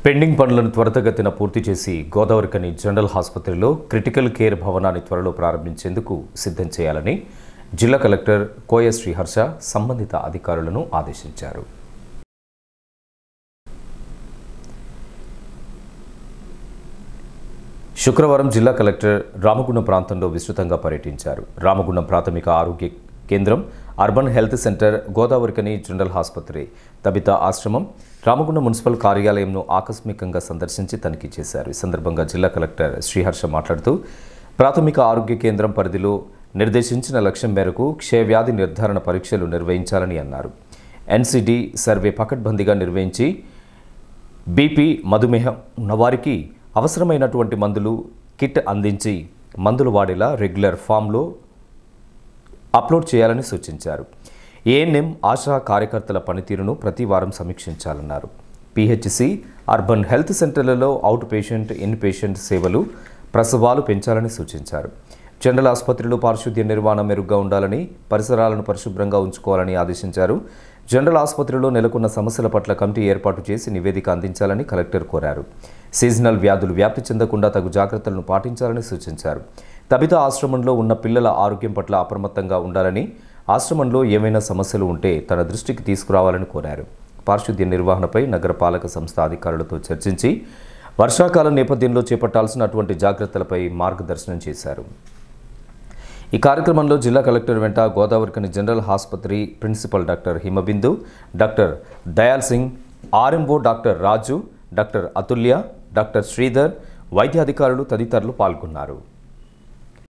Pending పనులను త్వరితగతిన పూర్తి చేసి గోదావరికని జనరల్ ఆసుపత్రిలో క్రిటికల్ కేర్ భవనాన్ని త్వరలో ప్రారంభించేందుకు సిద్ధం చేయాలని జిల్లా కలెక్టర్ కోయ శ్రీహర్ష సంబంధిత అధికారులను ఆదేశించారు. శుక్రవారం జిల్లా కలెక్టర్ రామగుండం ప్రాంతంలో విస్తృతంగా పర్యటించారు. రామగుండం ప్రాథమిక ఆరోగ్య కేంద్రం, urban health centre, Godavarikhani general ఆసుపత్రి, తబితా ఆశ్రమం, రామగుండం మున్సిపల్ కార్యాలయంను ఆకస్మికంగా సందర్శించి తనిఖీ చేశారు. ఈ సందర్భంగా జిల్లా కలెక్టర్ శ్రీహర్ష మాట్లాడుతూ ప్రాథమిక ఆరోగ్య కేంద్రం పరిధిలో నిర్దేశించిన లక్ష్యం మేరకు క్షయవ్యాధి నిర్ధారణ పరీక్షలు నిర్వహించాలని అన్నారు. ఎన్సిడి సర్వే పకడ్బందీగా నిర్వహించి బీపీ, మధుమేహం ఉన్నవారికి అవసరమైనటువంటి మందులు కిట్ అందించి మందులు వాడేలా రెగ్యులర్ ఫామ్లో అప్లోడ్ చేయాలని సూచించారు. ఏఎన్ఎం, ఆశా కార్యకర్తల పనితీరును ప్రతి వారం సమీక్షించాలన్నారు. పిహెచ్సి, అర్బన్ హెల్త్ సెంటర్లలో అవుట్ పేషెంట్, ఇన్ పేషెంట్ సేవలు, ప్రసవాలు పెంచాలని సూచించారు. జనరల్ ఆసుపత్రిలో పారిశుద్ధ్య నిర్వహణ మెరుగ్గా ఉండాలని, పరిసరాలను పరిశుభ్రంగా ఉంచుకోవాలని ఆదేశించారు. జనరల్ ఆసుపత్రిలో నెలకొన్న సమస్యల పట్ల కమిటీ ఏర్పాటు చేసి నివేదిక అందించాలని కలెక్టర్ కోరారు. సీజనల్ వ్యాధులు వ్యాప్తి చెందకుండా తగు జాగ్రత్తలను పాటించాలని సూచించారు. తబితా ఆశ్రమంలో ఉన్న పిల్లల ఆరోగ్యం పట్ల అప్రమత్తంగా ఉండాలని, ఆశ్రమంలో ఏమైనా సమస్యలు ఉంటే తన దృష్టికి తీసుకురావాలని కోరారు. పారిశుద్ధ్య నిర్వహణపై నగరపాలక సంస్థ అధికారులతో చర్చించి వర్షాకాలం నేపథ్యంలో చేపట్టాల్సినటువంటి జాగ్రత్తలపై మార్గదర్శనం చేశారు. ఈ కార్యక్రమంలో జిల్లా కలెక్టర్ వెంట గోదావరికని జనరల్ ఆసుపత్రి principal doctor Himabindu, doctor Dayal Singh, RMO doctor Raju, doctor Atulya, doctor Sridhar, వైద్యాధికారులు తదితరులు పాల్గొన్నారు.